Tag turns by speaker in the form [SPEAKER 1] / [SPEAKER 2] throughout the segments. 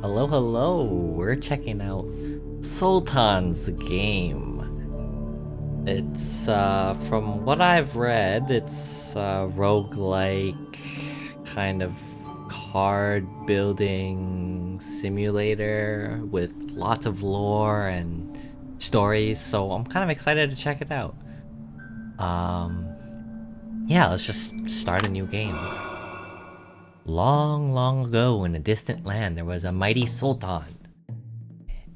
[SPEAKER 1] Hello, hello! We're checking out Sultan's game. It's, from what I've read, it's a roguelike kind of card building simulator with lots of lore and stories, so I'm kind of excited to check it out. Yeah, let's just start a new game. Long, long ago in a distant land, there was a mighty sultan.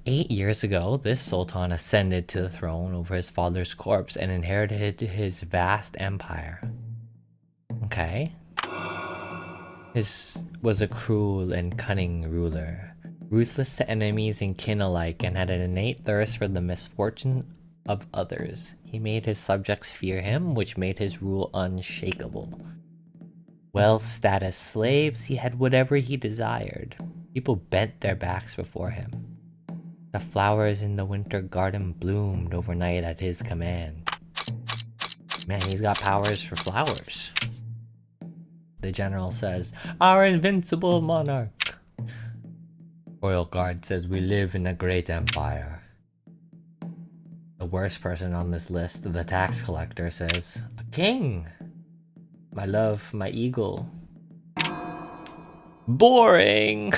[SPEAKER 1] 8 years ago, this sultan ascended to the throne over his father's corpse and inherited his vast empire. Okay. His was a cruel and cunning ruler, ruthless to enemies and kin alike, and had an innate thirst for the misfortune of others. He made his subjects fear him, which made his rule unshakable. Wealth, status, slaves, he had whatever he desired. People bent their backs before him. The flowers in the winter garden bloomed overnight at his command. Man, he's got powers for flowers. The general says, "Our invincible monarch." Royal Guard says, "We live in a great empire." The worst person on this list, the tax collector, says, "A king. My love, my eagle." Boring!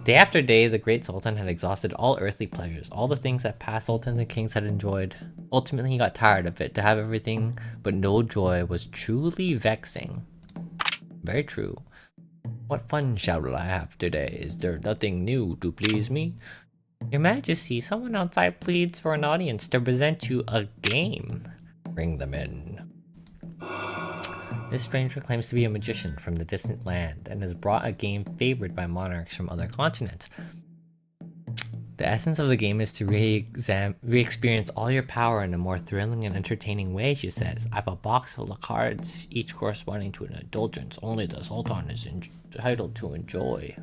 [SPEAKER 1] Day after day, the great sultan had exhausted all earthly pleasures, all the things that past sultans and kings had enjoyed. Ultimately, he got tired of it. To have everything but no joy was truly vexing. Very true. "What fun shall I have today? Is there nothing new to please me?" "Your Majesty, someone outside pleads for an audience to present you a game." "Bring them in." This stranger claims to be a magician from the distant land and has brought a game favored by monarchs from other continents. The essence of the game is to re-experience all your power in a more thrilling and entertaining way, she says. "I have a box full of cards, each corresponding to an indulgence only the Sultan is entitled to enjoy."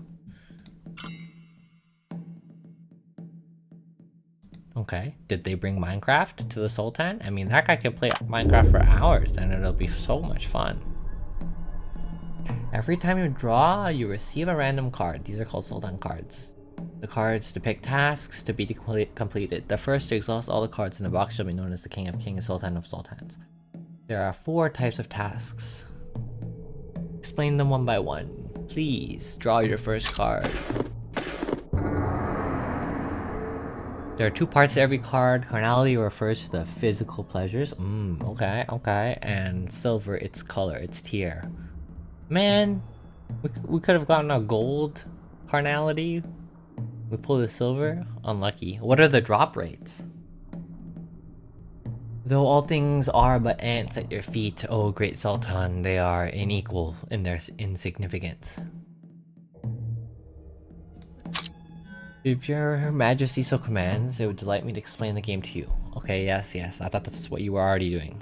[SPEAKER 1] Okay, did they bring Minecraft to the Sultan? I mean, that guy could play Minecraft for hours and it'll be so much fun. Every time you draw, you receive a random card. These are called Sultan cards. The cards depict tasks to be completed. The first to exhaust all the cards in the box shall be known as the King of Kings and Sultan of Sultans. There are 4 types of tasks. Explain them one by one. Please, draw your first card. There are 2 parts to every card. Carnality refers to the physical pleasures. Okay. And silver, its color, its tier. Man, we could have gotten a gold carnality. We pulled a silver. Unlucky. What are the drop rates? Though all things are but ants at your feet, O great Sultan, they are unequal in their insignificance. "If your Majesty so commands, it would delight me to explain the game to you." Okay, yes. I thought that's what you were already doing.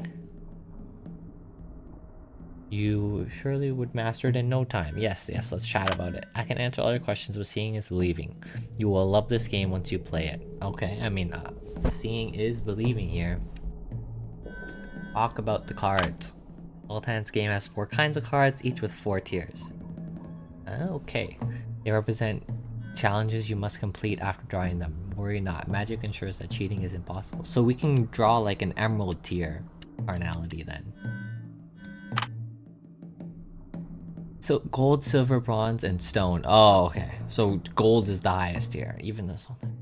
[SPEAKER 1] "You surely would master it in no time." Yes, let's chat about it. "I can answer all your questions, but seeing is believing. You will love this game once you play it." Okay, I mean, seeing is believing here. Talk about the cards. Sultan's game has 4 kinds of cards, each with 4 tiers. Okay, they represent challenges you must complete after drawing them. Worry not, magic ensures that cheating is impossible. So we can draw like an emerald tier carnality then. So gold, silver, bronze, and stone. Oh, okay. So gold is the highest tier, even the Sultan.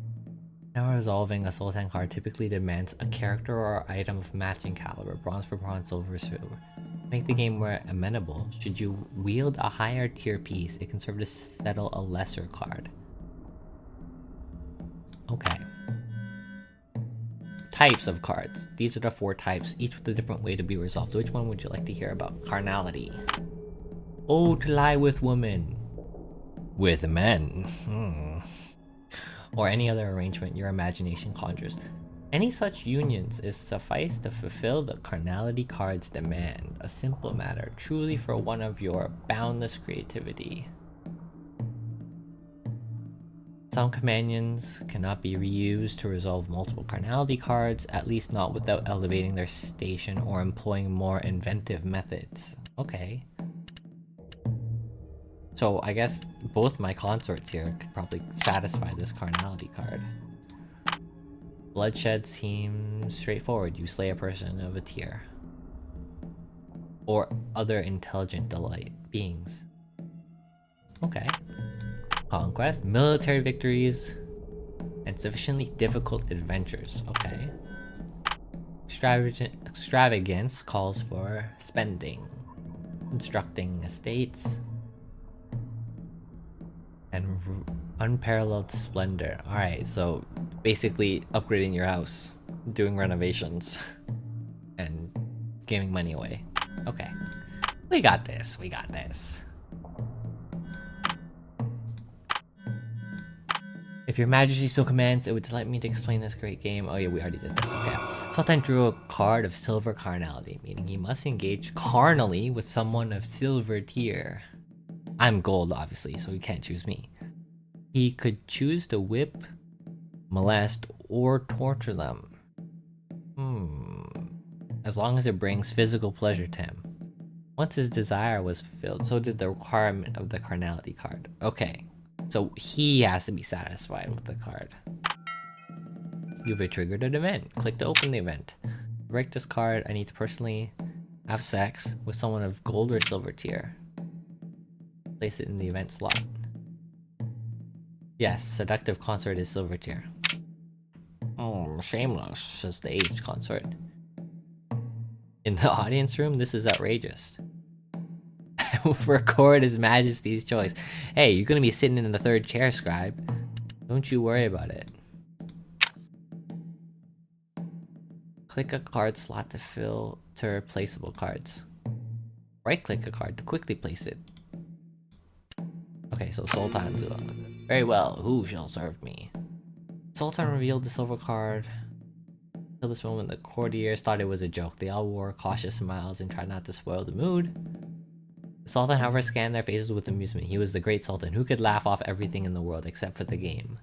[SPEAKER 1] Now resolving a Sultan card typically demands a character or item of matching caliber. Bronze for bronze, silver for silver. To make the game more amenable, should you wield a higher tier piece, it can serve to settle a lesser card. Okay. Types of cards. These are the 4 types, each with a different way to be resolved. Which one would you like to hear about? Carnality. "Oh, to lie with women." With men. Or any other arrangement your imagination conjures. Any such unions is suffice to fulfill the carnality card's demand. A simple matter, truly for one of your boundless creativity. Some companions cannot be reused to resolve multiple carnality cards, at least not without elevating their station or employing more inventive methods. Okay. So I guess both my consorts here could probably satisfy this carnality card. Bloodshed seems straightforward. You slay a person of a tier. Or other intelligent delight beings. Okay. Conquest, military victories, and sufficiently difficult adventures. Okay. Extravagance calls for spending. Constructing estates. And unparalleled splendor. Alright, so basically upgrading your house, doing renovations, and giving money away. Okay. We got this, we got this. If your majesty so commands, it would delight me to explain this great game. Oh yeah, we already did this, okay. Sultan drew a card of silver carnality, meaning he must engage carnally with someone of silver tier. I'm gold, obviously, so he can't choose me. He could choose to whip, molest, or torture them. As long as it brings physical pleasure to him. Once his desire was fulfilled, so did the requirement of the carnality card. Okay, so he has to be satisfied with the card. You've triggered an event. Click to open the event. To break this card, I need to personally have sex with someone of gold or silver tier. Place it in the event slot. Yes, seductive consort is silver tier. Oh, shameless, says the aged consort. In the audience room, this is outrageous. Record His Majesty's choice. Hey, you're gonna be sitting in the third chair, scribe. Don't you worry about it. Click a card slot to filter placeable cards. Right-click a card to quickly place it. Okay, so Sultans. Very well, who shall serve me? Sultan revealed the silver card. Until this moment, the courtiers thought it was a joke. They all wore cautious smiles and tried not to spoil the mood. The Sultan, however, scanned their faces with amusement. He was the great Sultan who could laugh off everything in the world except for the game.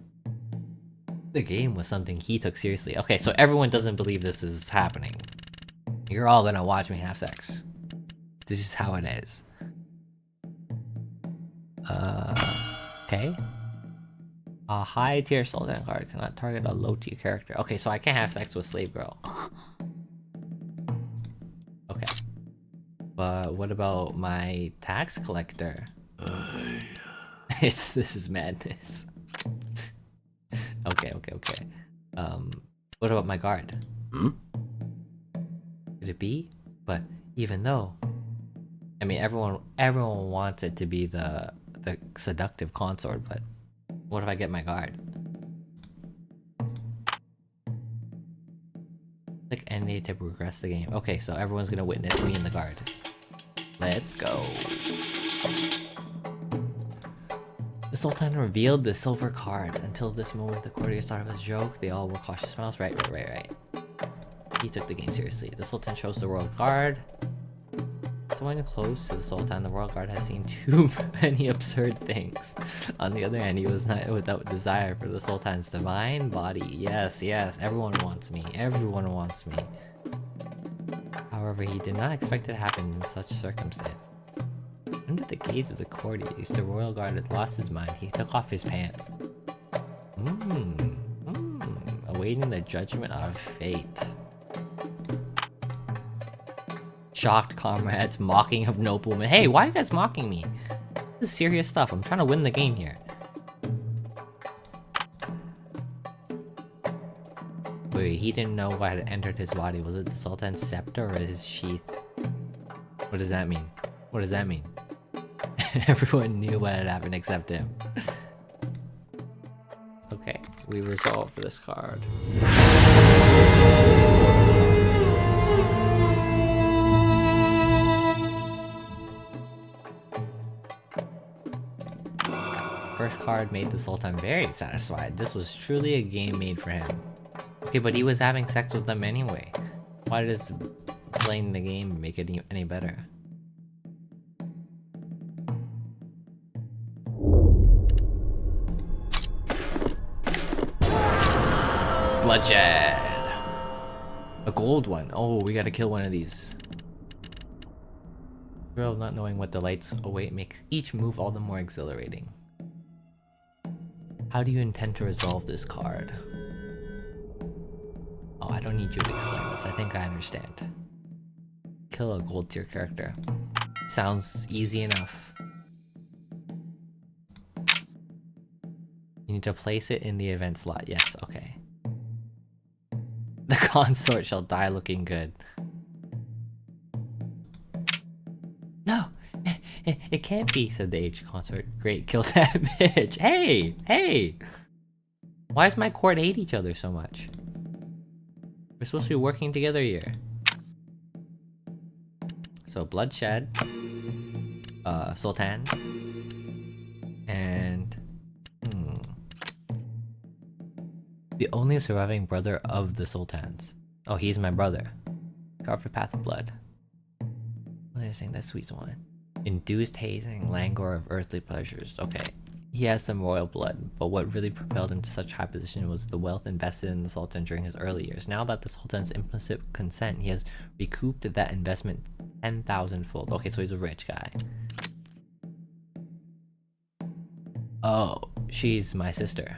[SPEAKER 1] The game was something he took seriously. Okay, so everyone doesn't believe this is happening. You're all gonna watch me have sex. This is how it is. Okay. A high tier Sultan card cannot target a low tier character. Okay, so I can't have sex with slave girl. Okay. But what about my tax collector? This is madness. Okay. What about my guard? Could it be? But even though, I mean, everyone wants it to be the seductive consort, but what if I get my guard? Click NA to progress the game. Okay, so everyone's gonna witness me and the guard. Let's go. The Sultan revealed the silver card. Until this moment, the courtiers thought it was a joke. They all wore cautious smiles. Right. He took the game seriously. The Sultan chose the royal guard. Someone close to the Sultan, the royal guard has seen too many absurd things. On the other hand, he was not without desire for the Sultan's divine body. Yes, everyone wants me. Everyone wants me. However, he did not expect it to happen in such circumstance. Under the gaze of the courtiers, the royal guard had lost his mind. He took off his pants. Awaiting the judgment of fate. Shocked comrades, mocking of noblemen. Hey, why are you guys mocking me? This is serious stuff. I'm trying to win the game here. Wait, he didn't know what had entered his body. Was it the Sultan's scepter or his sheath? What does that mean? What does that mean? Everyone knew what had happened except him. Okay, we resolved this card. First card made the Sultan very satisfied. This was truly a game made for him. Okay, but he was having sex with them anyway. Why does playing the game make it any better? Bloodshed! A gold one. Oh, we gotta kill one of these. Thrill of not knowing what delights await makes each move all the more exhilarating. How do you intend to resolve this card? Oh, I don't need you to explain this. I think I understand. Kill a gold tier character. Sounds easy enough. You need to place it in the event slot. Yes, okay. The consort shall die looking good. No! It can't be, said the aged consort. Great, kill that bitch. Hey! Hey! Why does my court hate each other so much? We're supposed to be working together here. So, bloodshed. Sultan. And... the only surviving brother of the Sultans. Oh, he's my brother. Carved a path of blood. What is saying? That sweet one. Induced hazing, languor of earthly pleasures. Okay. He has some royal blood, but what really propelled him to such high position was the wealth invested in the Sultan during his early years. Now that the Sultan's implicit consent, he has recouped that investment 10,000-fold. Okay, so he's a rich guy. Oh, she's my sister.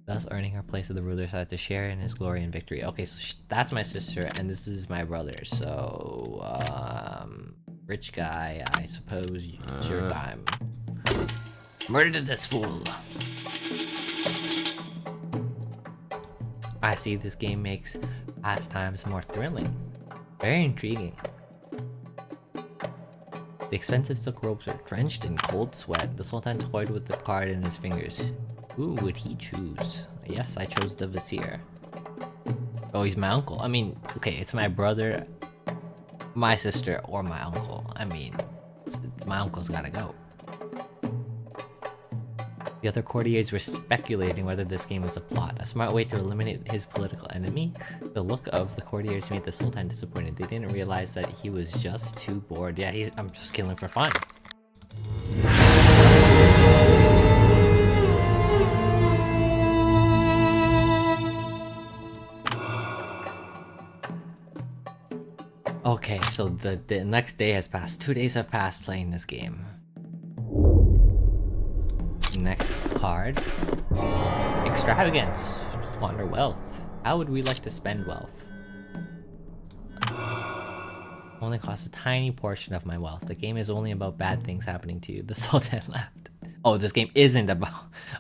[SPEAKER 1] Thus earning her place of the ruler side to share in his glory and victory. Okay, so that's my sister, and this is my brother. So, rich guy, I suppose it's your time. Murder this fool. I see this game makes pastimes more thrilling. Very intriguing. The expensive silk robes are drenched in cold sweat. The Sultan toyed with the card in his fingers. Who would he choose? Yes, I chose the Vizier. Oh, he's my uncle. I mean, okay, it's my brother, my sister, or my uncle. I mean, my uncle's gotta go. The other courtiers were speculating whether this game was a plot, a smart way to eliminate his political enemy. The look of the courtiers made the Sultan disappointed. They didn't realize that he was just too bored. Yeah, I'm just killing for fun. Okay, so the next day has passed. 2 days have passed playing this game. Next card. Extravagance. Squander wealth. How would we like to spend wealth? Only costs a tiny portion of my wealth. The game is only about bad things happening to you. The Sultan laughed. Oh, this game isn't about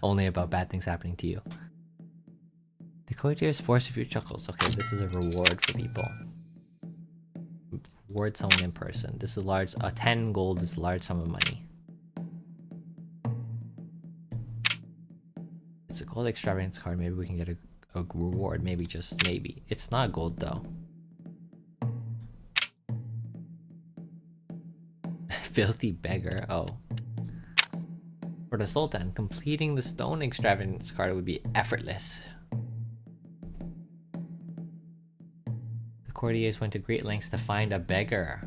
[SPEAKER 1] only about bad things happening to you. The courtiers force a few chuckles. Okay, this is a reward for people. Reward someone in person. This is large. 10 gold is a large sum of money. It's a gold extravagance card. Maybe we can get a reward. Maybe, just maybe. It's not gold though. Filthy beggar. Oh. For the Sultan, completing the stone extravagance card would be effortless. The courtiers went to great lengths to find a beggar.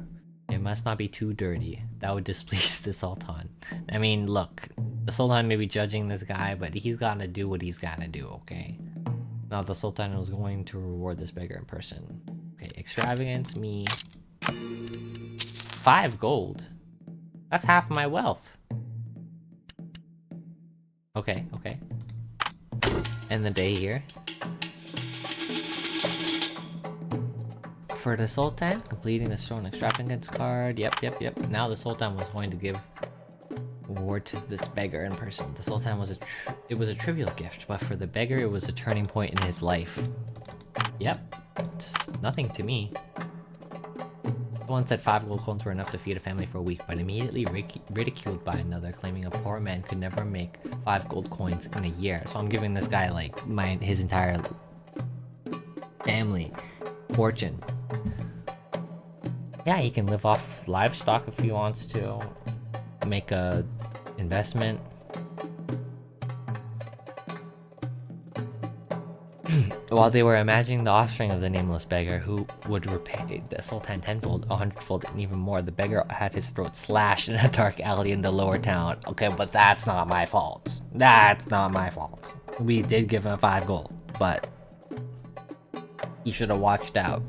[SPEAKER 1] It must not be too dirty. That would displease the Sultan. I mean, look, the Sultan may be judging this guy, but he's gotta do what he's gotta do, okay? Now the Sultan was going to reward this beggar in person. Okay, extravagance, me. 5 gold. That's half my wealth. Okay, okay. End the day here. For the Sultan, completing the stone extravagance card. Yep. Now the Sultan was going to give reward to this beggar in person. The Sultan was it was a trivial gift, but for the beggar, it was a turning point in his life. Yep, it's nothing to me. Someone said 5 gold coins were enough to feed a family for a week, but immediately ridiculed by another, claiming a poor man could never make 5 gold coins in a year. So I'm giving this guy like his entire family fortune. Yeah, he can live off livestock if he wants to. Make a investment. While they were imagining the offspring of the nameless beggar who would repay the Sultan 10-fold, 100-fold, and even more, the beggar had his throat slashed in a dark alley in the lower town. Okay, but that's not my fault. That's not my fault. We did give him 5 gold, but He should have watched out.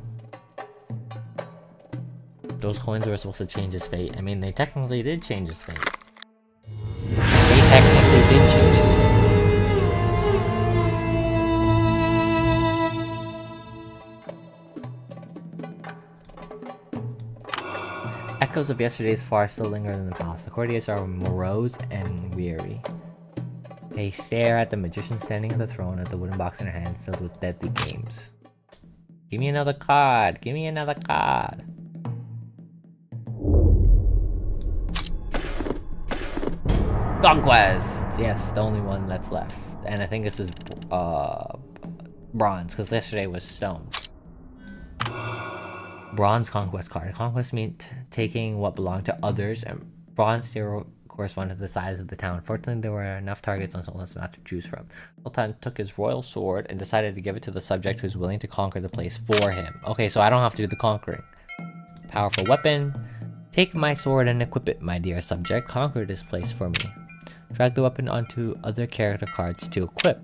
[SPEAKER 1] Those coins were supposed to change his fate. I mean, they technically did change his fate. They technically did change his fate. Echoes of yesterday's farce still linger in the palace. The courtiers are morose and weary. They stare at the magician standing on the throne with the wooden box in her hand filled with deadly games. Give me another card! Give me another card! Conquest! Yes, the only one that's left. And I think this is bronze, because yesterday was stone. Bronze conquest card. Conquest meant taking what belonged to others, and bronze here corresponded to the size of the town. Fortunately, there were enough targets on Sultan's map to choose from. Sultan took his royal sword and decided to give it to the subject who's willing to conquer the place for him. Okay, so I don't have to do the conquering. Powerful weapon. Take my sword and equip it, my dear subject. Conquer this place for me. Drag the weapon onto other character cards to equip.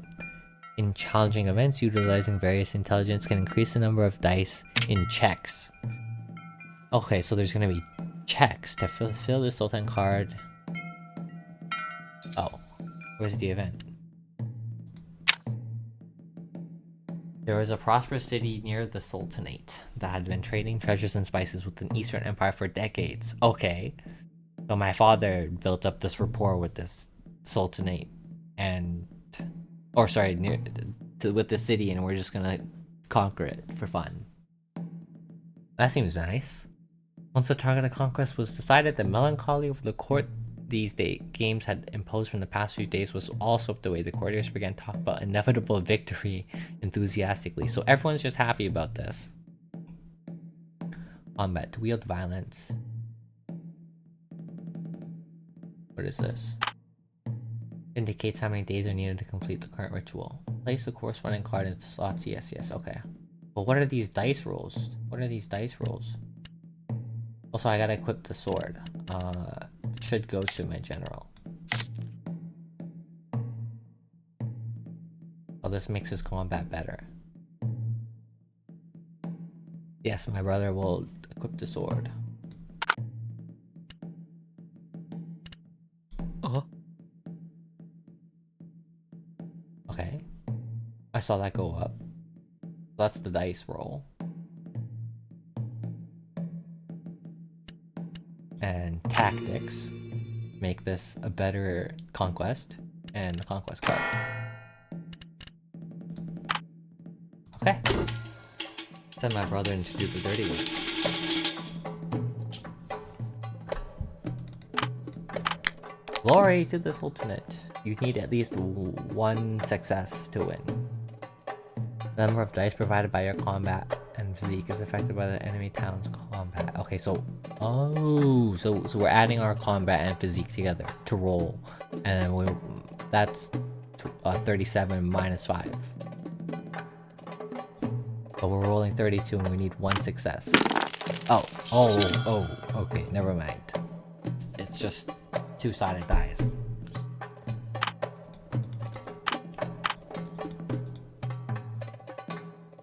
[SPEAKER 1] In challenging events, utilizing various intelligence can increase the number of dice in checks. Okay, so there's gonna be checks to fill the Sultan card. Oh, where's the event? There was a prosperous city near the Sultanate that had been trading treasures and spices with the Eastern Empire for decades. Okay, so my father built up this rapport with this Sultanate and... or sorry, with the city, and we're just gonna conquer it for fun. That seems nice. Once the target of conquest was decided, the melancholy over the court these games had imposed from the past few days was all swept away. The courtiers began to talk about inevitable victory enthusiastically, so everyone's just happy about this. Combat. To wield violence. What is this? Indicates how many days are needed to complete the current ritual. Place the corresponding card into slots. Yes, okay. But what are these dice rolls? What are these dice rolls? Also, I gotta equip the sword. Should go to my general. Oh, this makes his combat better. Yes, my brother will equip the sword. Okay. I saw that go up. That's the dice roll. And tactics make this a better conquest, and the conquest card. Okay. Send my brother in to do the dirty work. Glory to the Sultanate. You need at least one success to win. The number of dice provided by your combat and physique is affected by the enemy town's combat. Okay, so so we're adding our combat and physique together to roll, and then that's 37 minus 5. But we're rolling 32 and we need one success. Oh, okay, never mind. It's just two-sided dice.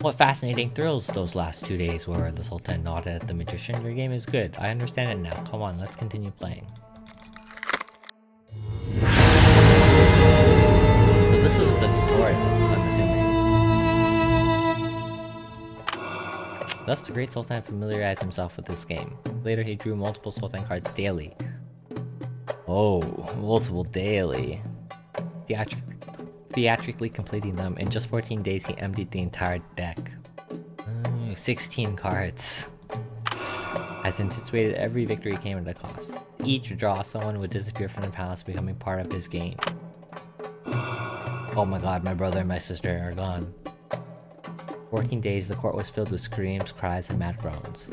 [SPEAKER 1] What fascinating thrills those last 2 days were. The Sultan nodded at the magician. Your game is good. I understand it now. Come on, let's continue playing. So this is the tutorial, I'm assuming. Thus, the great Sultan familiarized himself with this game. Later, he drew multiple Sultan cards daily. Oh, multiple daily. Theatrically completing them. In just 14 days, he emptied the entire deck. 16 cards. As anticipated, every victory came at a cost. Each draw, someone would disappear from the palace, becoming part of his game. Oh my god, my brother and my sister are gone. 14 days, the court was filled with screams, cries, and mad groans.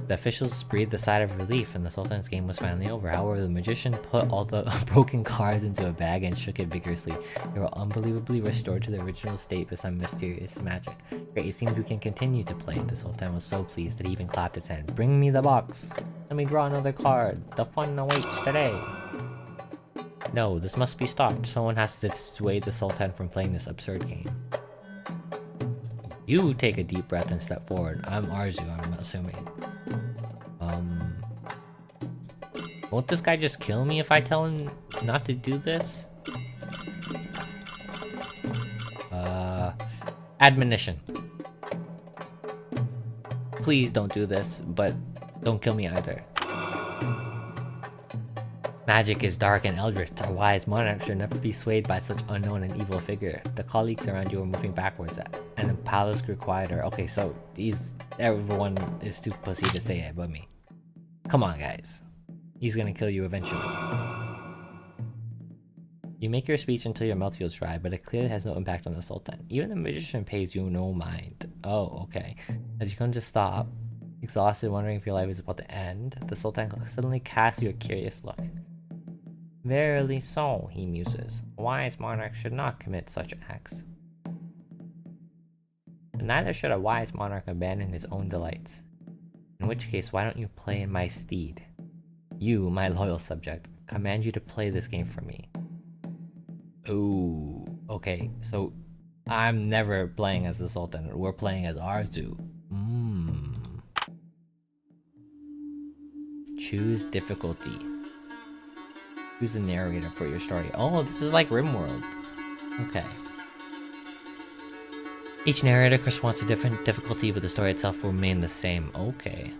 [SPEAKER 1] The officials breathed a sigh of relief, and the Sultan's game was finally over. However, the magician put all the broken cards into a bag and shook it vigorously. They were unbelievably restored to their original state by some mysterious magic. Great, it seems we can continue to play. The Sultan was so pleased that he even clapped his hand. Bring me the box! Let me draw another card. The fun awaits today. No, this must be stopped. Someone has to dissuade the Sultan from playing this absurd game. You take a deep breath and step forward. I'm Arzu, I'm assuming. Won't this guy just kill me if I tell him not to do this? Admonition. Please don't do this, but don't kill me either. Magic is dark and eldritch. A wise monarch should never be swayed by such unknown and evil figure. The colleagues around you are moving backwards, and the palace grew quieter. Okay, so everyone is too pussy to say it but me. Come on, guys. He's gonna kill you eventually. You make your speech until your mouth feels dry, but it clearly has no impact on the Sultan. Even the magician pays you no mind. Oh, okay. As you come to stop, exhausted, wondering if your life is about to end, the Sultan suddenly casts you a curious look. Verily so, he muses. A wise monarch should not commit such acts. But neither should a wise monarch abandon his own delights. In which case, why don't you play in my stead? You, my loyal subject, command you to play this game for me. Ooh, okay, so I'm never playing as the Sultan. We're playing as Arzu. Choose difficulty. Choose the narrator for your story. Oh, this is like RimWorld. Okay. Each narrator corresponds to different difficulty, but the story itself will remain the same. Okay.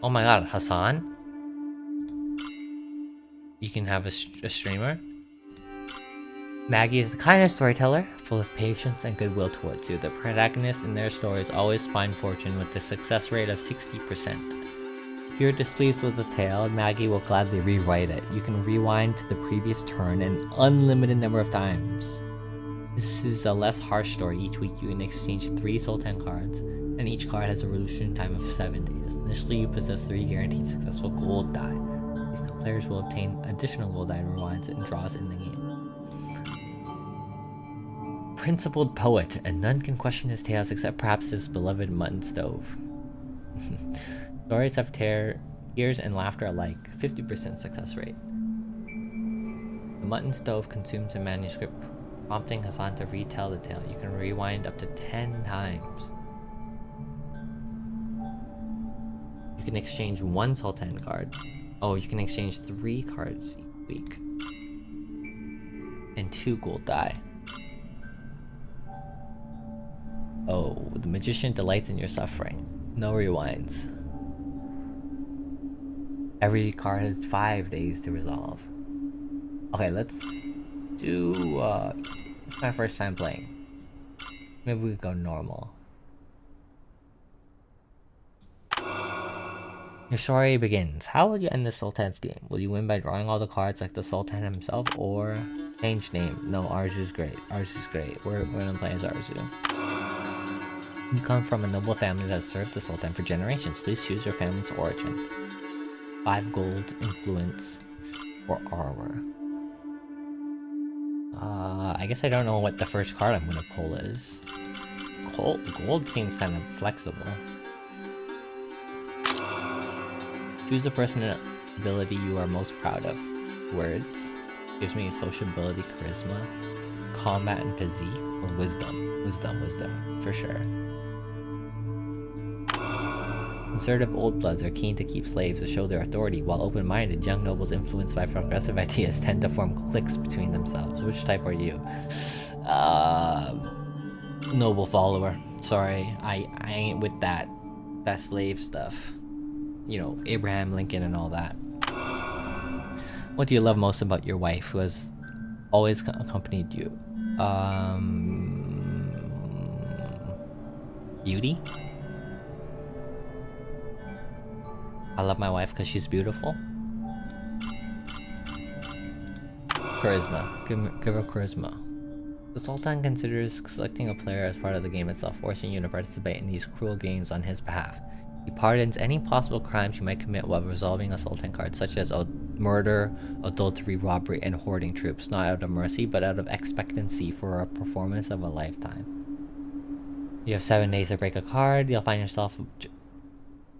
[SPEAKER 1] Oh my god, Hassan? You can have a streamer? Maggie is the kindest storyteller, full of patience and goodwill towards you. The protagonists in their stories always find fortune with a success rate of 60%. If you're displeased with the tale, Maggie will gladly rewrite it. You can rewind to the previous turn an unlimited number of times. This is a less harsh story. Each week you can exchange 3 Sultan cards, and each card has a resolution time of 7 days. Initially you possess 3 guaranteed successful gold die. These players will obtain additional gold die rewinds and draws in the game. Principled poet, and none can question his tales except perhaps his beloved mutton stove. Stories have tears and laughter alike, 50% success rate. The mutton stove consumes a manuscript, prompting Hassan to retell the tale. You can rewind up to 10 times. You can exchange 1 Sultan card. Oh, you can exchange 3 cards each week. And 2 gold die. Oh, the magician delights in your suffering. No rewinds. Every card has 5 days to resolve. Okay, let's do, it's my first time playing. Maybe we go normal. Your story begins. How will you end the Sultan's game? Will you win by drawing all the cards like the Sultan himself, or change name? No, ours is great. Ours is great. We're gonna play as Arzu. You come from a noble family that has served the Sultan for generations. Please choose your family's origin. 5 gold, influence, or armor. I guess I don't know what the first card I'm gonna pull is. Gold seems kind of flexible. Choose the personality you are most proud of. Words. Gives me sociability, charisma, combat, and physique, or wisdom. Wisdom, for sure. Conservative old bloods are keen to keep slaves to show their authority, while open-minded young nobles influenced by progressive ideas tend to form cliques between themselves. Which type are you? Noble follower. Sorry, I ain't with that slave stuff. You know, Abraham Lincoln and all that. What do you love most about your wife, who has always accompanied you? Beauty? I love my wife because she's beautiful. Charisma. Give her charisma. The Sultan considers selecting a player as part of the game itself, forcing you to participate in these cruel games on his behalf. He pardons any possible crimes you might commit while resolving a Sultan card, such as murder, adultery, robbery, and hoarding troops, not out of mercy, but out of expectancy for a performance of a lifetime. You have 7 days to break a card. You'll find yourself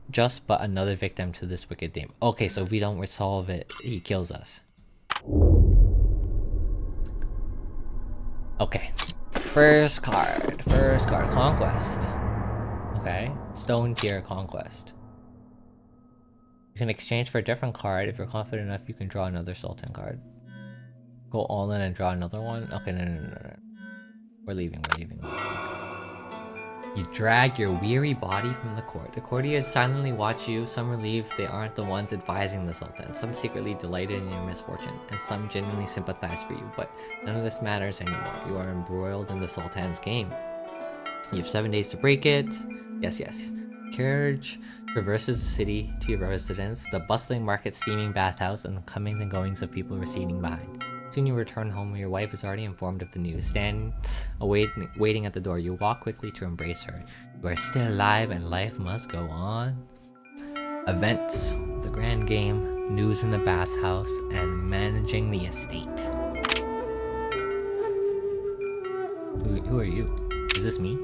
[SPEAKER 1] just but another victim to this wicked game. Okay, so if we don't resolve it, he kills us. Okay. First card. Conquest. Okay. Stone tier conquest. You can exchange for a different card. If you're confident enough, you can draw another Sultan card. Go all in and draw another one? Okay, no. We're leaving. You drag your weary body from the court. The courtiers silently watch you. Some relieved they aren't the ones advising the Sultan. Some secretly delighted in your misfortune. And some genuinely sympathize for you. But none of this matters anymore. You are embroiled in the Sultan's game. You have 7 days to break it. Yes. Carriage traverses the city to your residence. The bustling market, steaming bathhouse, and the comings and goings of people receding behind. Soon you return home where your wife is already informed of the news. Stand waiting at the door. You walk quickly to embrace her. You are still alive and life must go on. Events, the grand game, news in the bathhouse, and managing the estate. Who are you? Is this me?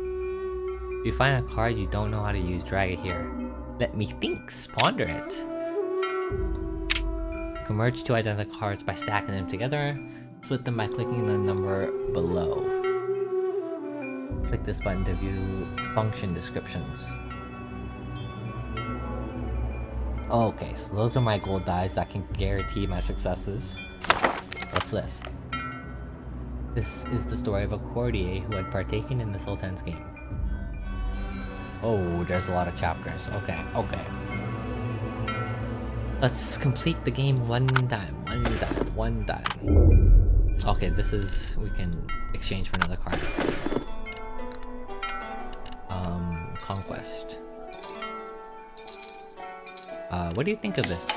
[SPEAKER 1] If you find a card you don't know how to use, drag it here. Let me think. Ponder it. You can merge two identical cards by stacking them together. Split them by clicking the number below. Click this button to view function descriptions. Okay, so those are my gold dice that can guarantee my successes. What's this? This is the story of a courtier who had partaken in the Sultan's game. Oh, there's a lot of chapters. Okay. Let's complete the game one time. Okay, this is... we can exchange for another card. Conquest. What do you think of this?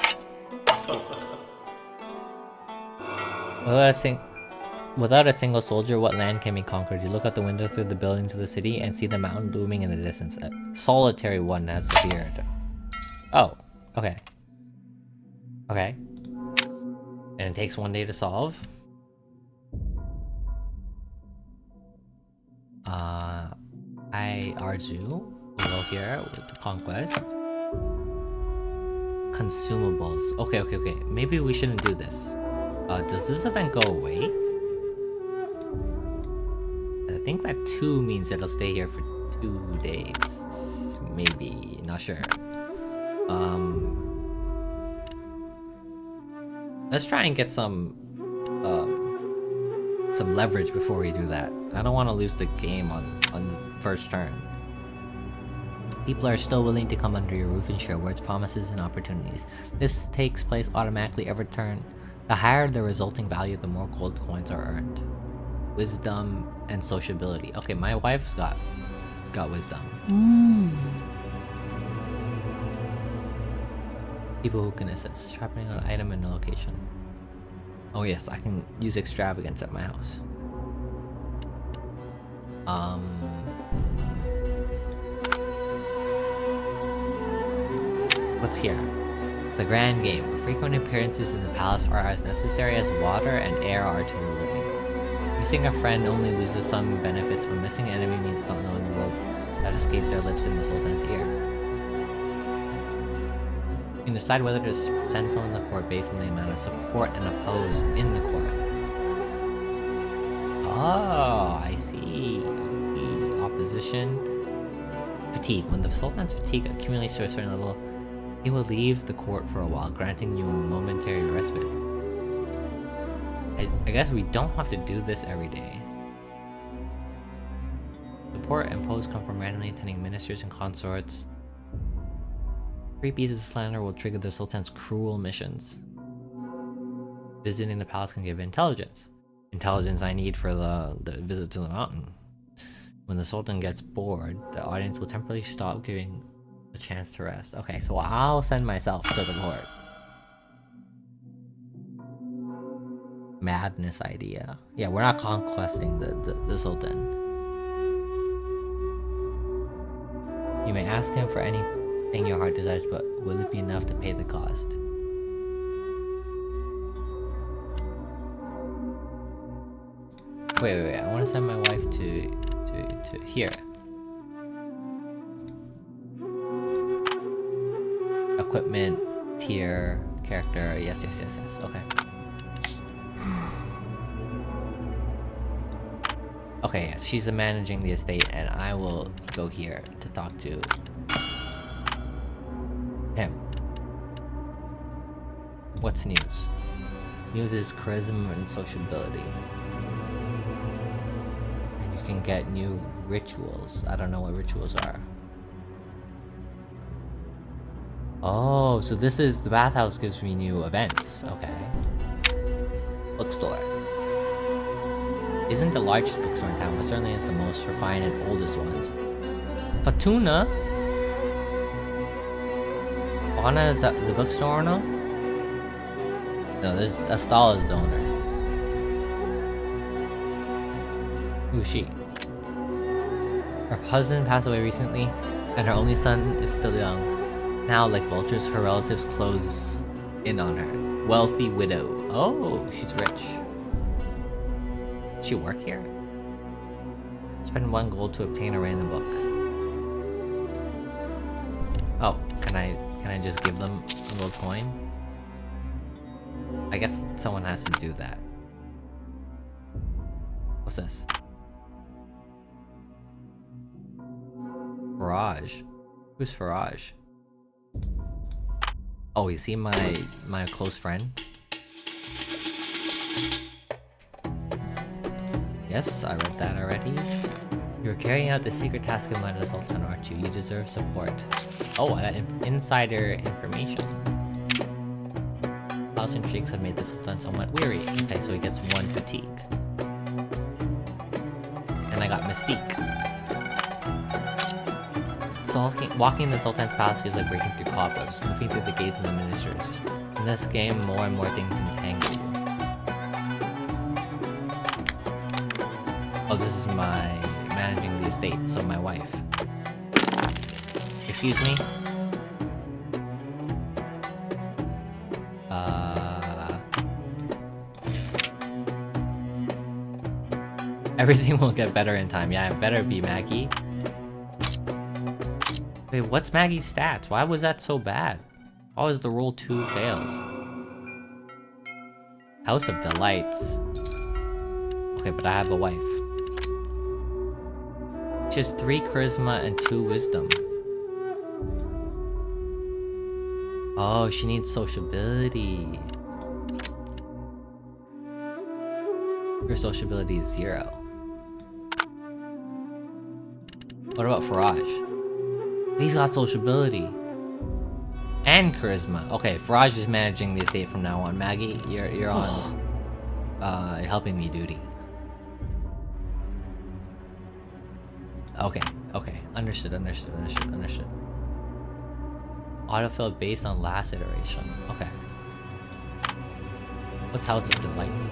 [SPEAKER 1] Without a single soldier, what land can be conquered? You look out the window through the buildings of the city and see the mountain looming in the distance. A solitary one has appeared. Oh, okay. Okay. And it takes 1 day to solve. Arzu will go here with the conquest. Consumables. Okay. Maybe we shouldn't do this. Does this event go away? I think that 2 means it'll stay here for 2 days. Maybe, not sure. Let's try and get some leverage before we do that. I don't want to lose the game on the first turn. People are still willing to come under your roof and share words, promises, and opportunities. This takes place automatically every turn. The higher the resulting value, the more gold coins are earned. Wisdom and sociability. Okay, my wife's got wisdom. People who can assist. Sharpening an item in a location. Oh yes, I can use extravagance at my house. What's here? The grand game. Frequent appearances in the palace are as necessary as water and air are to the living. Missing a friend only loses some benefits, but missing an enemy means not knowing the world that escaped their lips in the Sultan's ear. You can decide whether to send someone to the court based on the amount of support and oppose in the court. Oh, I see. Opposition. Fatigue. When the Sultan's fatigue accumulates to a certain level, he will leave the court for a while, granting you a momentary respite. I guess we don't have to do this every day. Support and pose come from randomly attending ministers and consorts. 3 pieces of slander will trigger the Sultan's cruel missions. Visiting the palace can give intelligence. Intelligence I need for the visit to the mountain. When the Sultan gets bored, the audience will temporarily stop giving a chance to rest. Okay, so I'll send myself to the court. Madness idea. Yeah, we're not conquesting the Sultan. You may ask him for anything your heart desires, but will it be enough to pay the cost? Wait. I want to send my wife to here. Equipment, tier, character. Yes. Okay. Okay, yes, she's managing the estate, and I will go here to talk to him. What's news? News is charisma and sociability. And you can get new rituals. I don't know what rituals are. Oh, so this is the bathhouse gives me new events. Okay. Bookstore. Isn't the largest bookstore in town, but certainly is the most refined and oldest ones. Fatuna? Anna is at the bookstore now? No, this Astala is the owner. Who is she? Her husband passed away recently, and her only son is still young. Now, like vultures, her relatives close in on her. Wealthy widow. Oh, she's rich. Does she work here? Spend 1 gold to obtain a random book. Oh, can I just give them a gold coin? I guess someone has to do that. What's this? Faraj. Who's Faraj? Oh, is he my close friend? Yes, I read that already. You're carrying out the secret task of the Sultan, aren't you? You deserve support. Oh, I got insider information. House intrigues have made the Sultan somewhat weary. Okay, so he gets 1 fatigue. And I got Mystique. So walking the Sultan's palace feels like breaking through cobwebs, moving through the gates of the ministers. In this game, more and more things entangle you. Oh, this is my managing the estate, so my wife. Excuse me? Everything will get better in time. Yeah, it better be Maggie. Wait, what's Maggie's stats? Why was that so bad? Why was the roll 2 fails? House of Delights. Okay, but I have a wife. She has 3 charisma and 2 wisdom. Oh, she needs sociability. Your sociability is 0. What about Faraj? He's got sociability. And charisma. Okay, Faraj is managing the estate from now on. Maggie, you're on helping me duty. Okay. Understood. Autofill based on last iteration. Okay. What's House of Delights?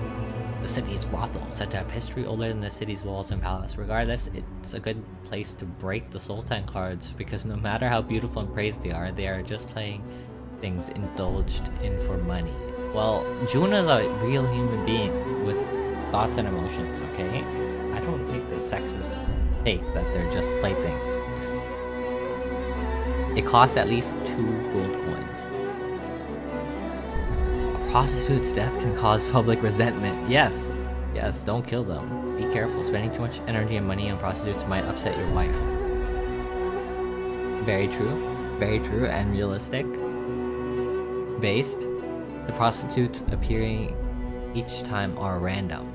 [SPEAKER 1] The city's brothel, said to have history older than the city's walls and palace. Regardless, it's a good place to break the Sultan cards, because no matter how beautiful and praised they are just playing things indulged in for money. Well, Juna's a real human being with thoughts and emotions, okay? I don't take the sexist take that they're just playthings. It costs at least 2 gold coins. A prostitute's death can cause public resentment. Yes, don't kill them. Be careful. Spending too much energy and money on prostitutes might upset your wife. Very true and realistic. Based, the prostitutes appearing each time are random.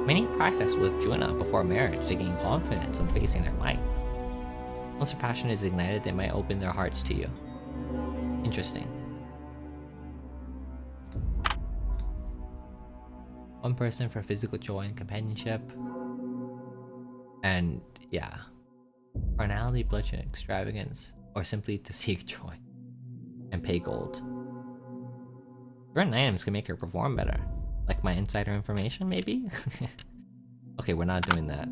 [SPEAKER 1] Many practice with Juna before marriage to gain confidence when facing their wife. Once their passion is ignited, they might open their hearts to you. Interesting. 1 person for physical joy and companionship. And yeah. Carnality, bloodshed, extravagance, or simply to seek joy. And pay gold. Certain items can make her perform better. Like my insider information, maybe? Okay, we're not doing that.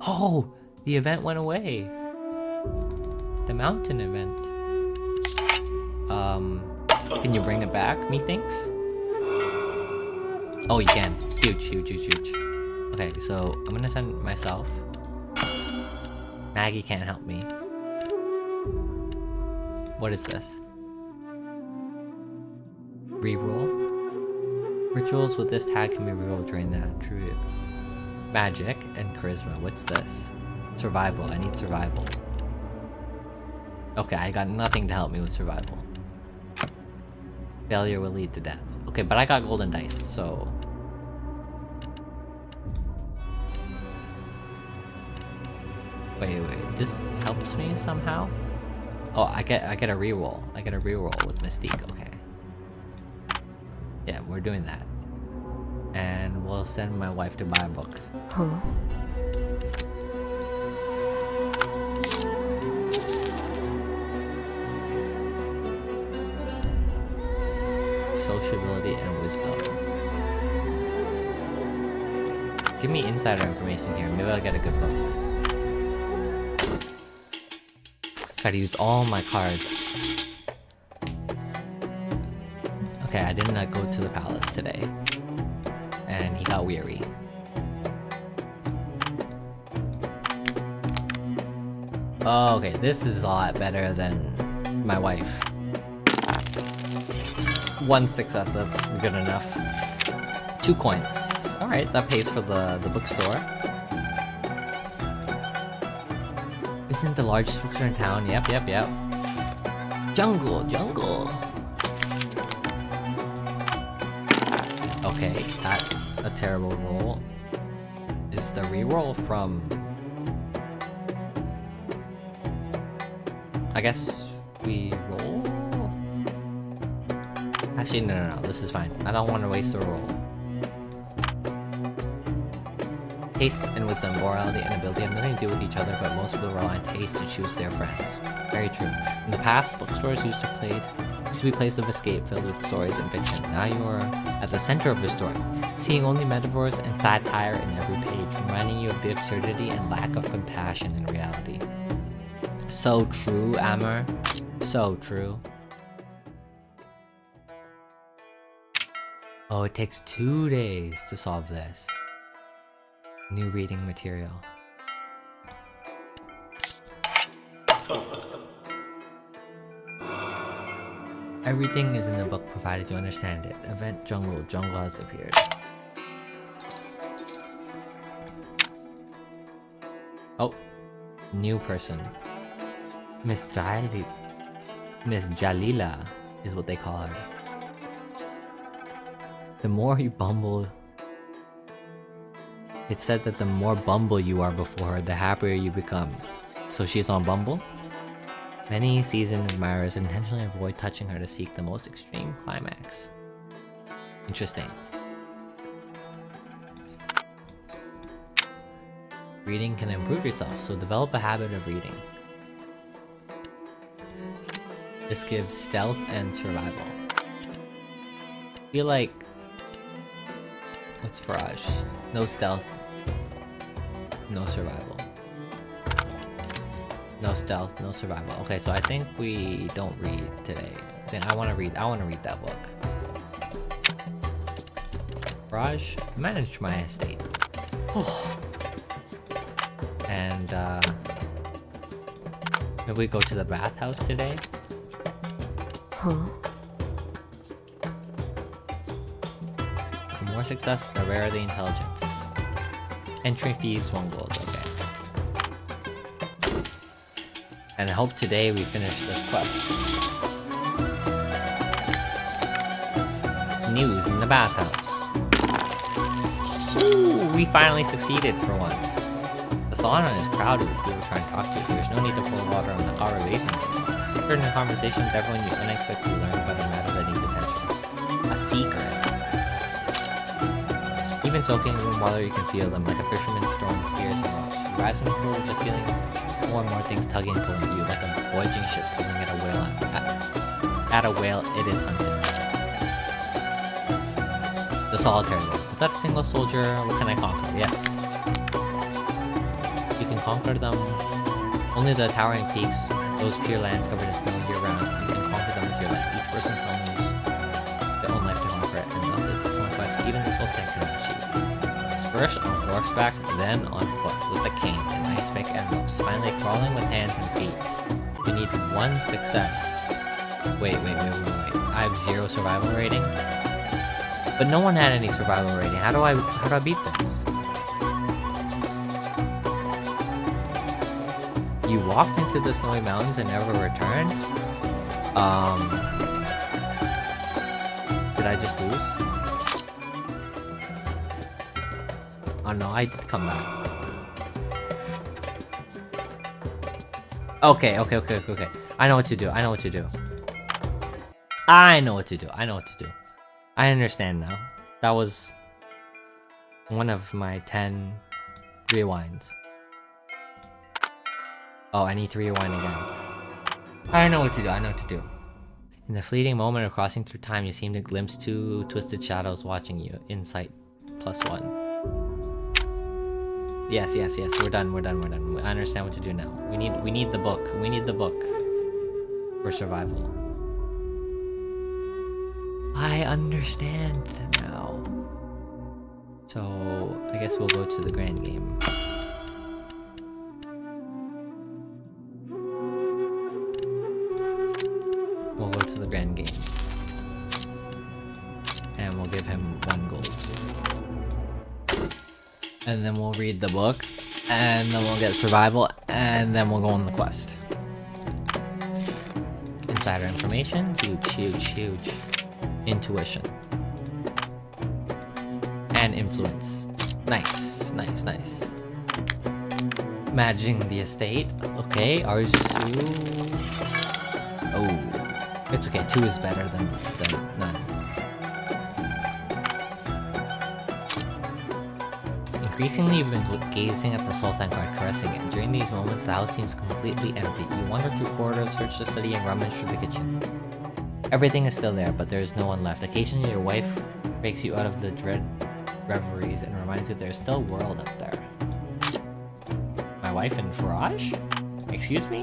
[SPEAKER 1] Oh! The event went away! The mountain event. Can you bring it back, methinks? Oh, you can. Huge. Okay, so I'm gonna send myself. Maggie can't help me. What is this? Reroll? Rituals with this tag can be rerolled during the attribute. Magic and charisma. What's this? Survival. I need survival. Okay, I got nothing to help me with survival. Failure will lead to death. Okay, but I got golden dice, so... Wait, this helps me somehow? Oh, I get a reroll. I get a reroll with Mystique, okay. Yeah, we're doing that. And we'll send my wife to buy a book.
[SPEAKER 2] Huh?
[SPEAKER 1] Sociability and wisdom. Give me insider information here. Maybe I'll get a good book. Gotta use all my cards. Okay, I did not go to the palace today. And he got weary. Oh, okay, this is a lot better than my wife. 1 success, that's good enough. 2 coins. Alright, that pays for the bookstore. Isn't the largest bookstore in town? Yep. Jungle. Okay, that's a terrible roll. Is the reroll from... I guess we roll? Actually, no, this is fine. I don't want to waste a roll. Taste and wisdom, morality, and ability have nothing to do with each other, but most people rely on taste to choose their friends. Very true. In the past, bookstores used to be a place of escape filled with stories and fiction. Now you are at the center of the story, seeing only metaphors and satire in every page, reminding you of the absurdity and lack of compassion in reality. So true, Amber. So true. Oh, it takes 2 days to solve this. New reading material. Everything is in the book provided you understand it. Event Jungle. Jungle has appeared. Oh. New person. Miss Jalila is what they call her. The more you bumble... It said that the more Bumble you are before her, the happier you become. So she's on Bumble? Many seasoned admirers intentionally avoid touching her to seek the most extreme climax. Interesting. Reading can improve yourself, so develop a habit of reading. This gives stealth and survival. I feel like... What's Farage? No stealth. No survival. No stealth, no survival. Okay, so I think we don't read today. I wanna read that book. Raj, manage my estate. And maybe we go to the bathhouse today?
[SPEAKER 2] Huh?
[SPEAKER 1] The more success, the rarer the intelligence. Entry fees 1 gold, okay. And I hope today we finish this quest. News in the bathhouse. Ooh, we finally succeeded for once. The salon is crowded with people trying to talk to you. There's no need to pour water on the Kara basin. Turn the conversation with everyone you unexpectedly learn about a matter that needs attention. A secret. Even soaking in warm water, you can feel them like a fisherman throwing spears and rocks. You rise from the pool is a feeling of more and more things tugging and pulling you, like a voyaging ship tugging at a whale. At a whale, it is hunted. The solitary world. Without a single soldier, what can I conquer? Yes. You can conquer them. Only the towering peaks, those pure lands covered in snow year-round. You can conquer them with your life. Each person can use their own life to conquer it, and thus its conquest even the Sultan cannot achieve. First on horseback, then on foot, with a cane, an ice pick, and ropes. Finally crawling with hands and feet. You need 1 success. Wait. I have 0 survival rating? But no one had any survival rating. How do I beat this? You walked into the snowy mountains and never returned? Did I just lose? Oh no, I did come back. Okay. I know what to do. I know what to do. I know what to do. I understand now. That was one of my 10 rewinds. Oh, I need to rewind again. I know what to do. In the fleeting moment of crossing through time, you seem to glimpse two twisted shadows watching you. Insight +1. Yes. We're done. I understand what to do now. We need the book. We need the book for survival. I understand now. So I guess we'll go to the grand game. We'll go to the grand game. And we'll give him 1 gold. And then we'll read the book. And then we'll get survival. And then we'll go on the quest. Insider information. Huge. Intuition. And influence. Nice. Managing the estate. Okay, ours 2. Oh. It's okay, 2 is better than none. Increasingly, you've been gazing at the Sultan card, caressing it. During these moments, the house seems completely empty. You wander through corridors, search the study, and rummage through the kitchen. Everything is still there, but there is no one left. Occasionally, your wife breaks you out of the dread reveries and reminds you there's still a world up there. My wife in Faraj? Excuse me?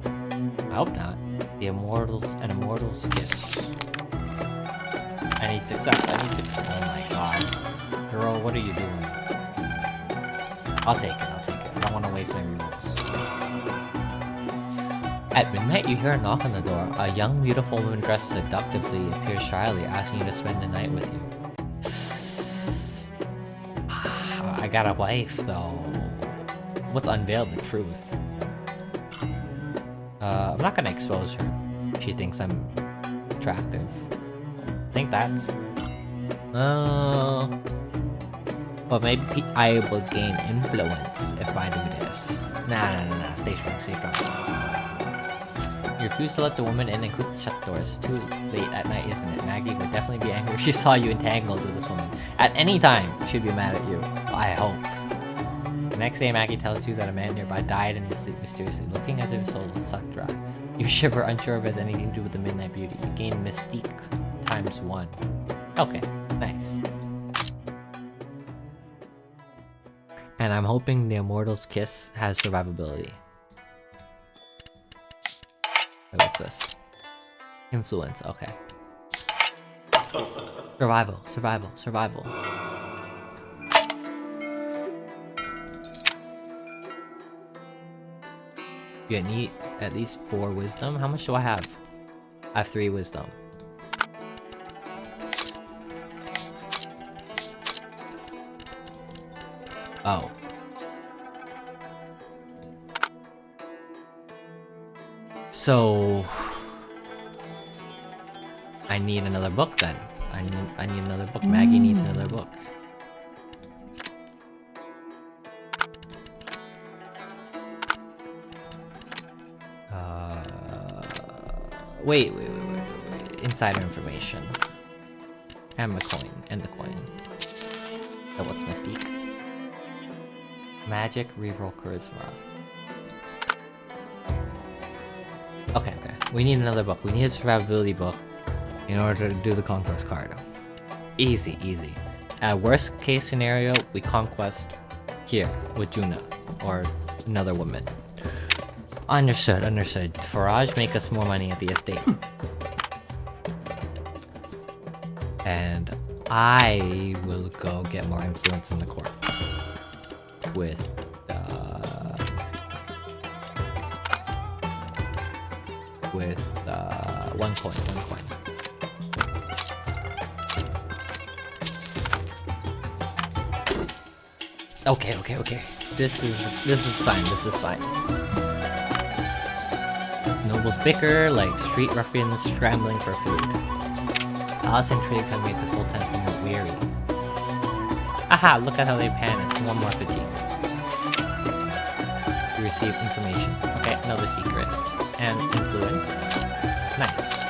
[SPEAKER 1] I hope not. The immortal's kiss. I need success. Oh my god. Girl, what are you doing? I'll take it. I don't want to waste my rerolls. At midnight, you hear a knock on the door. A young, beautiful woman dressed seductively appears shyly, asking you to spend the night with you. I got a wife, though. Let's unveil the truth. I'm not gonna expose her. She thinks I'm attractive. I think that's... But maybe I will gain influence if I do this. Nah. Stay strong. You refuse to let the woman in and quickly shut the doors. It's too late at night, isn't it? Maggie would definitely be angry if she saw you entangled with this woman. At any time, she'd be mad at you. I hope. The next day, Maggie tells you that a man nearby died in his sleep mysteriously, looking as if his soul was sucked dry. You shiver, unsure if it has anything to do with the Midnight Beauty. You gain Mystique ×1. Okay, nice. And I'm hoping the Immortal's Kiss has survivability. Wait, what's this? Influence, okay. Survival. You need at least 4 wisdom. How much do I have? I have 3 wisdom. Oh. So I need another book then. I need another book. Maggie needs another book. Wait. Insider information. And the coin. So what's Mystique? Magic, reroll charisma. Okay. We need another book. We need a survivability book in order to do the conquest card. Easy. Worst case scenario, we conquest here with Juna or another woman. Understood. Faraj, make us more money at the estate. And I will go get more influence in the court. With one coin. Okay. This is fine. This is fine. Nobles bicker like street ruffians scrambling for food. Palace intrigues have made the Sultan somewhat weary. Aha! Look at how they panic. One more fatigue. You receive information. Okay, another secret. And influence. Nice.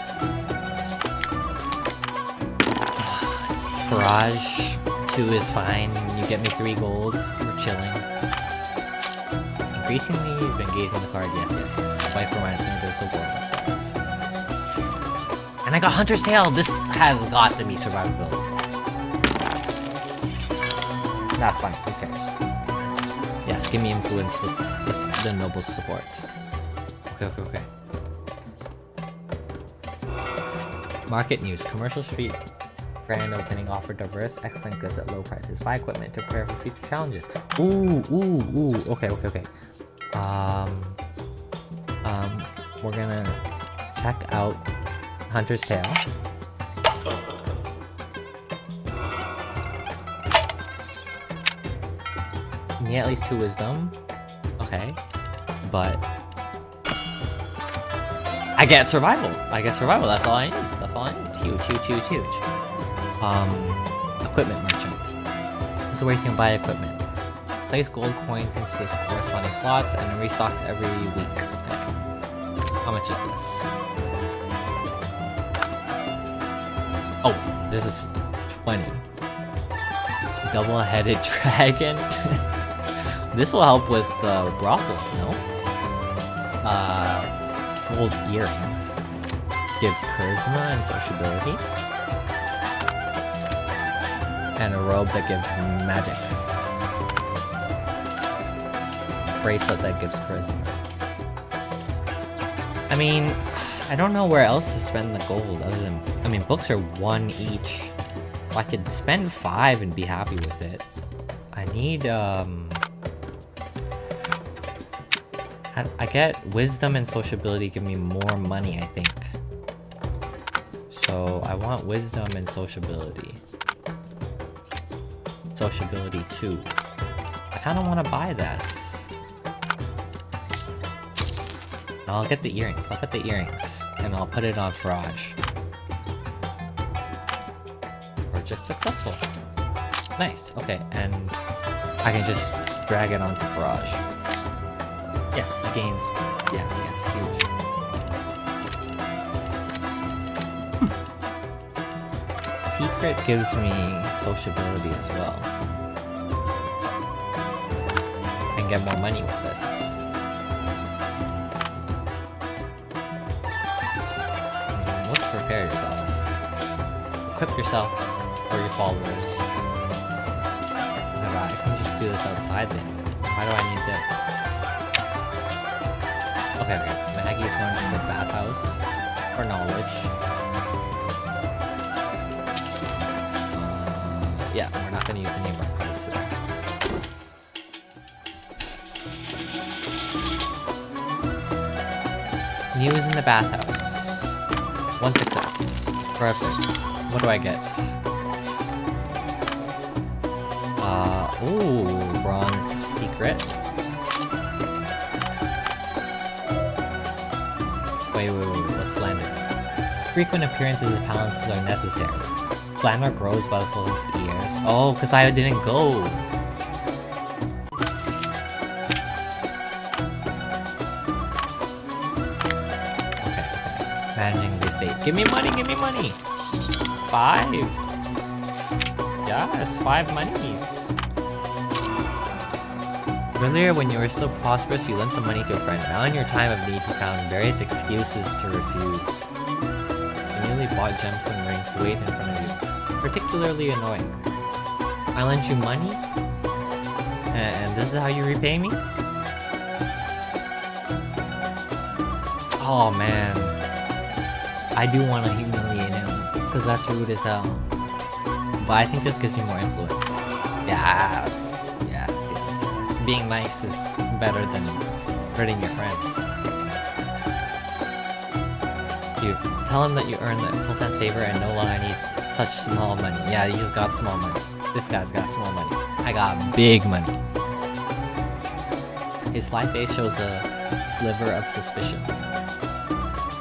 [SPEAKER 1] Farage 2 is fine. You get me 3 gold. We're chilling. Increasingly, you've been gazing the card. Yes, yes, yes. Wife reminds me there's a war left. And I got Hunter's Tale! This has got to be survivability. That's fine, who cares? Yes, give me influence with the noble support. Okay. Market news. Commercial Street grand opening offer diverse, excellent goods at low prices. Buy equipment to prepare for future challenges. Ooh. Okay. We're gonna check out Hunter's Tale. You get at least 2 wisdom. Okay. But I get survival. That's all I need. Huge. Equipment merchant. This is where you can buy equipment. Place gold coins into the corresponding slots and it restocks every week. Okay. How much is this? Oh, this is 20. Double-headed dragon. This will help with the brothel, no? Gold earrings. Gives charisma and sociability. And a robe that gives magic. Bracelet that gives charisma. I mean, I don't know where else to spend the gold other than... I mean, books are 1 each. Well, I could spend 5 and be happy with it. I need, I get wisdom and sociability give me more money, I think. So, I want wisdom and sociability. Sociability 2. I kind of want to buy this. I'll get the earrings. And I'll put it on Farage. We're just successful. Nice. Okay, and I can just drag it onto Farage. Yes, he gains. Yes, huge. Secret gives me sociability as well. I can get more money with this. Let's prepare yourself. Equip yourself or your followers. Oh my god, I can just do this outside then. Why do I need this? Okay. Maggie's going to the bathhouse for knowledge. Yeah, we're not going to use any of our cards today. News in the bathhouse. 1 success. Perfect. What do I get? Ooh, bronze secret. Wait, what's slander? Frequent appearances at palaces are necessary. Slander grows by the Sultan's ears. Oh, because I didn't go. Okay. Managing the estate. Give me money! 5! Yes, 5 monies! Earlier, when you were still prosperous, you lent some money to a friend. Now in your time of need, you found various excuses to refuse. You newly bought gems and rings wait in front of you. Particularly annoying. I lent you money? And this is how you repay me? Oh man. I do want to humiliate him, because that's rude as hell. But I think this gives me more influence. Yes. Being nice is better than hurting your friends. You tell him that you earned the Sultan's favor and no longer need such small money. Yeah, he's got small money. This guy's got small money. I got big money. His sly face shows a sliver of suspicion.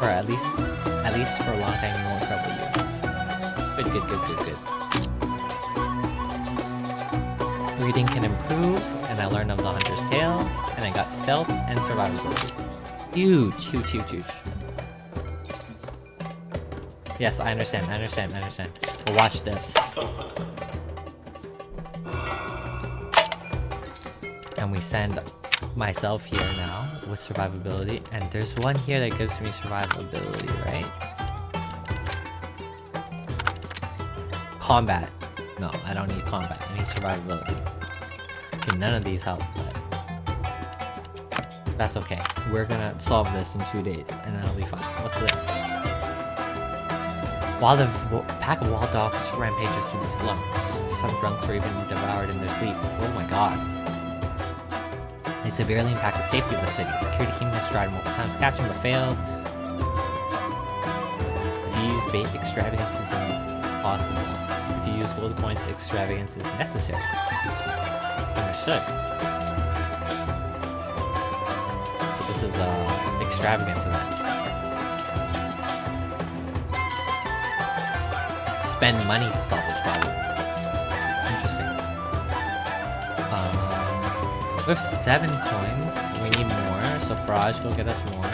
[SPEAKER 1] Or at least for a long time he won't trouble you. Good. Reading can improve, and I learned of the Hunter's Tale, and I got stealth and survivability. Huge. Yes, I understand. But watch this. And we send myself here now with survivability, and there's one here that gives me survivability, right? Combat. No, I don't need combat. I need survivability. Okay, none of these help, but that's okay. We're gonna solve this in 2 days, and then it'll be fine. What's this? While the pack of wild dogs rampages through the slums, some drunks were even devoured in their sleep. Oh my god. They severely impact the safety of the city. Security team has tried multiple times to catch them, but failed. If you use bait, extravagance is impossible. If you use gold coins, extravagance is necessary. Understood. So this is extravagance event. Spend money to solve this problem. Interesting. We have 7 coins. We need more, so Faraj will get us more.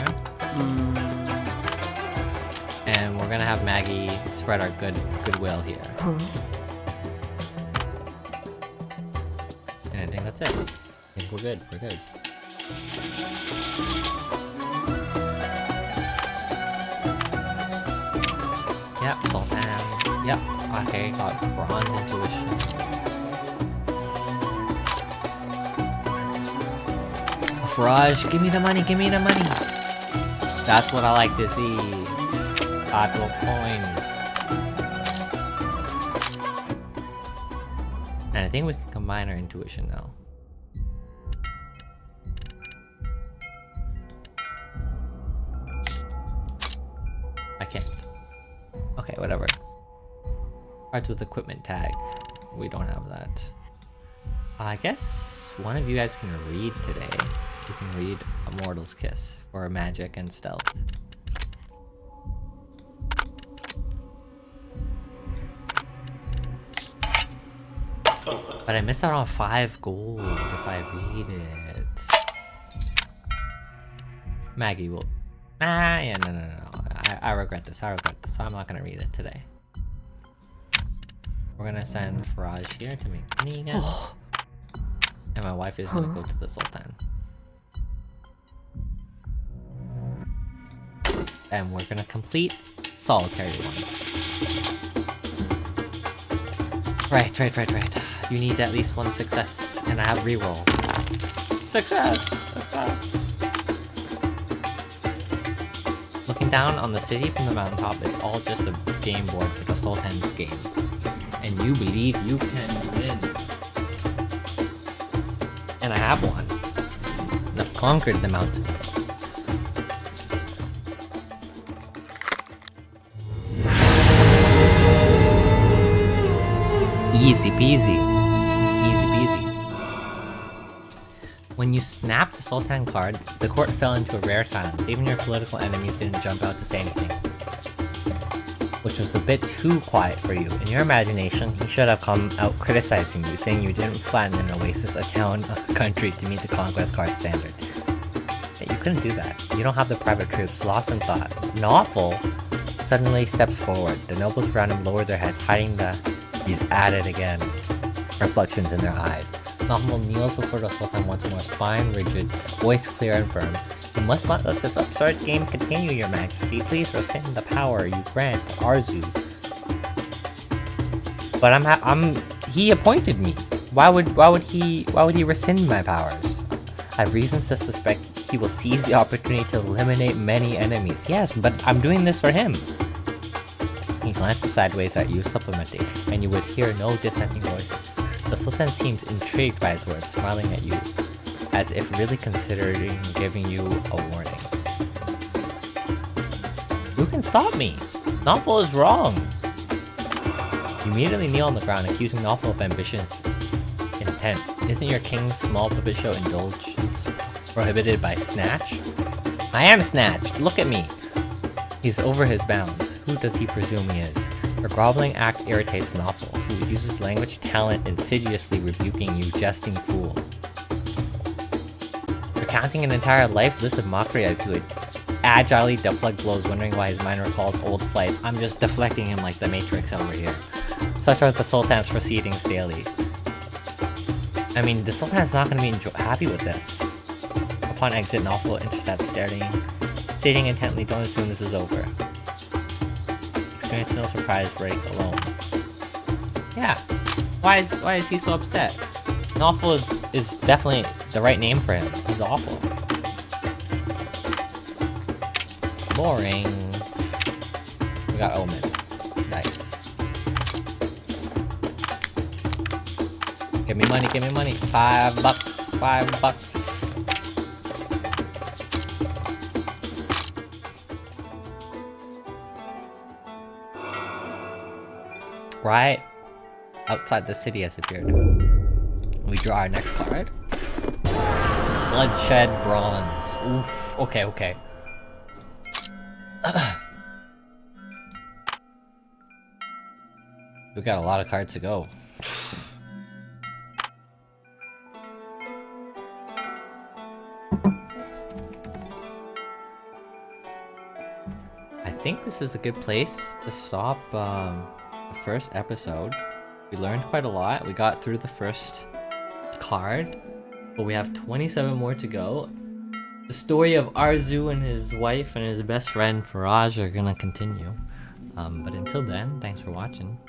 [SPEAKER 1] And we're gonna have Maggie spread our goodwill here. And I think that's it. I think we're good. Yep, Sultan. Yep. Okay, got bronze intuition. Faraj, give me the money. That's what I like to see. 5 gold coins. And I think we can combine our intuition now. I can't. Okay, whatever. Cards with equipment tag. We don't have that. I guess one of you guys can read today. You can read A Mortal's Kiss for magic and stealth. But I miss out on 5 gold if I read it. Maggie will... yeah, no. I regret this. I'm not gonna read it today. We're gonna send Faraj here to make money again. And my wife is gonna go to the Sultan. And we're gonna complete Solitary 1. Right. You need at least 1 success, and I have reroll. Success! Looking down on the city from the mountaintop, it's all just a game board for the Sultan's game. And you believe you can win. And I have won. And I've conquered the mountain. Easy peasy. When you snapped the Sultan card, the court fell into a rare silence. Even your political enemies didn't jump out to say anything. Which was a bit too quiet for you. In your imagination, he should have come out criticizing you, saying you didn't flatten an oasis, a town, a country to meet the conquest card standard. Yet you couldn't do that. You don't have the private troops, lost in thought. Nawful suddenly steps forward. The nobles around him lower their heads, hiding the "he's at it again" reflections in their eyes. Nawful kneels before the Sultan once more, spine rigid, voice clear and firm. You must not let this absurd game continue, your majesty. Please rescind the power you grant Arzu. But he appointed me. Why would he rescind my powers? I have reasons to suspect he will seize the opportunity to eliminate many enemies. Yes, but I'm doing this for him. He glanced sideways at you, supplementing, and you would hear no dissenting voices. The Sultan seems intrigued by his words, smiling at you, as if really considering giving you a warning. Who can stop me? Nawful is wrong. You immediately kneel on the ground, accusing Nawful of ambitious intent. Isn't your king's small puppet show indulgence Prohibited by Snatch? I am snatched! Look at me! He's over his bounds. Who does he presume he is? Her groveling act irritates Noffel, who uses language talent insidiously rebuking you jesting fool. Recounting an entire life list of mockery as he would agilely deflect blows, wondering why his mind recalls old slights. I'm just deflecting him like the Matrix over here. Such are the Sultan's proceedings daily. I mean, the Sultan's not going to be happy with this. Upon exit, Noffel intercepts stating intently, don't assume this is over. Experience no surprise break alone. Yeah. Why is he so upset? Noffel is definitely the right name for him. He's awful. Boring. We got Omen. Nice. Give me money, give me money. $5, $5. Right outside the city has appeared. We draw our next card. Bloodshed Bronze. Oof. Okay, okay. We got a lot of cards to go. I think this is a good place to stop the first episode. We learned quite a lot. We got through the first card, but we have 27 more to go. The story of Arzu and his wife and his best friend Faraj are gonna continue. But until then, thanks for watching.